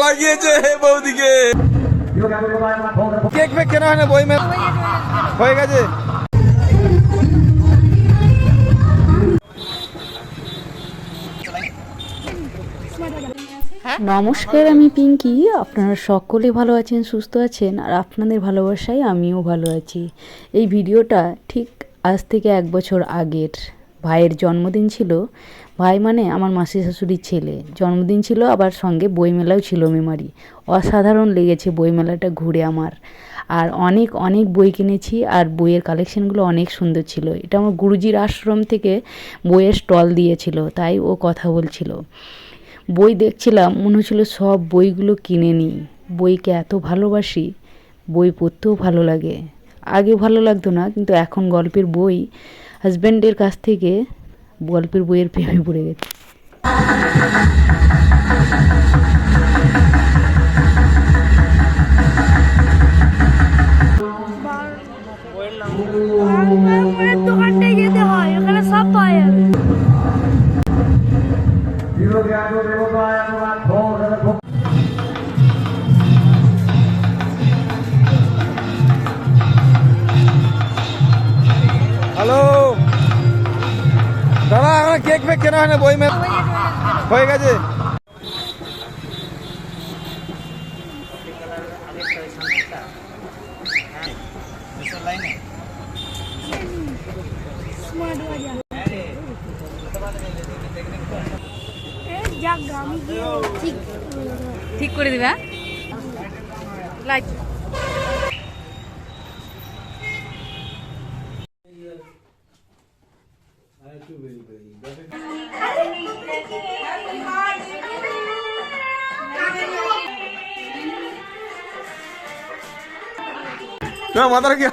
লাগিয়েছে বৌদিকে। Cake fake কেনা হয় না, বই মেলা হয়ে গেছে। নমস্কার, আমি পিঙ্কি। আপনারা সকলে ভালো আছেন, সুস্থ আছেন, আর আপনাদের ভালোবাসায় আমিও ভালো আছি। এই ভিডিওটা ঠিক আজ থেকে 1 বছর আগের। ভাইয়ের জন্মদিন ছিল। ভাই মানে আমার মাসি শাশুড়ির ছেলে, জন্মদিন ছিল, আবার সঙ্গে বইমেলাও ছিল মেমারি। অসাধারণ লেগেছে বইমেলাটা ঘুরে আমার। আর অনেক অনেক বই কিনেছি, আর বইয়ের কালেকশানগুলো অনেক সুন্দর ছিল। এটা আমার গুরুজির আশ্রম থেকে বইয়ের স্টল দিয়েছিল, তাই ও কথা বলছিল। বই দেখছিলাম, মনে হচ্ছিল সব বইগুলো কিনে নিই। বইকে এত ভালোবাসি, বই পড়তেও ভালো লাগে। আগে ভালো লাগতো না, কিন্তু এখন গল্পের বই, হাজব্যান্ডের কাছ থেকে গল্পের বইয়ের প্রেমে পড়ে গেছে। দোকানটায় যেতে হয়, ওখানে সব পাওয়া যাবে। হ্যালো দাদা, এখন কেক ফেক কেনা হয় না, বই মেলা হয়ে গেছে। ঠিক করে দিবে। লাইট মাথার কি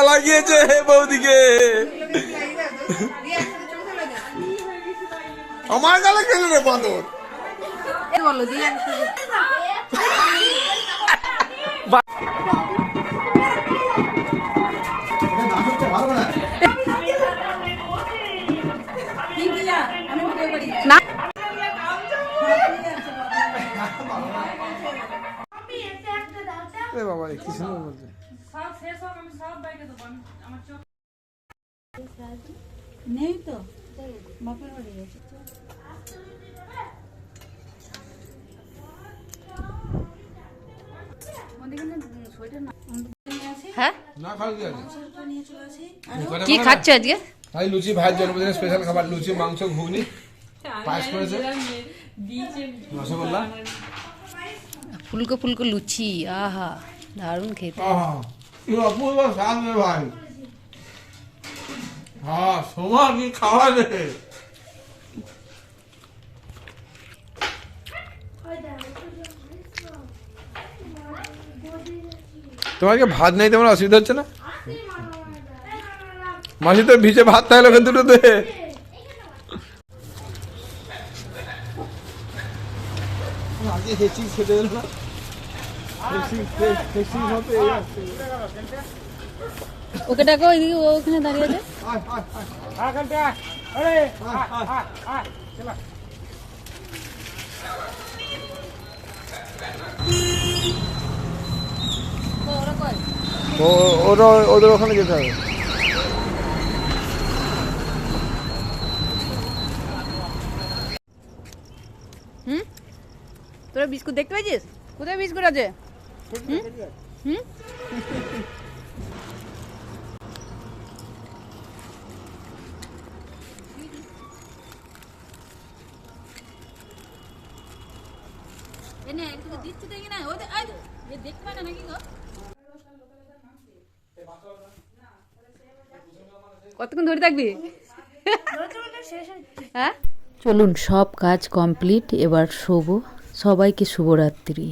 লাগিয়েছে বৌদিকে। আমার গালে খেলে রে বাঁদর। বলো দিয়ে না। বাবা কি সুন্দর বলছে। নেই তো বাপের বাড়ি গেছে। হ্যাঁ, কি খাচ্ছ আজকে? ভাই লুচি, ভাইয়ের জন্মদিনের স্পেশাল খাবার, লুচি, মাংস, ঘুগনি, পায়েস করেছে, রসগোল্লা, ফুলকো ফুলকো লুচি। আহা, দারুণ খেতে। কি অপূর্ব স্বাদ রে ভাই। হ্যাঁ, সোমা কি খাওয়া রে। তোমাকে ভাত নেই, তোমার অসুবিধা হচ্ছে না? মাসি তো ভিজে ভাত তাহলে ওখানে দুটো দে। ওকে ডাকো, ওখানে দাঁড়িয়ে আছে। ওদের ওখানে যেতে হবে। তোরা বিস্কুট দেখতে পেয়েছিস? কোথায় বিস্কুট আছে? কতক্ষণ ধরে থাকবি? হ্যাঁ, চলুন, সব কাজ কমপ্লিট, এবার শোবো। সবাইকে শুভরাত্রি।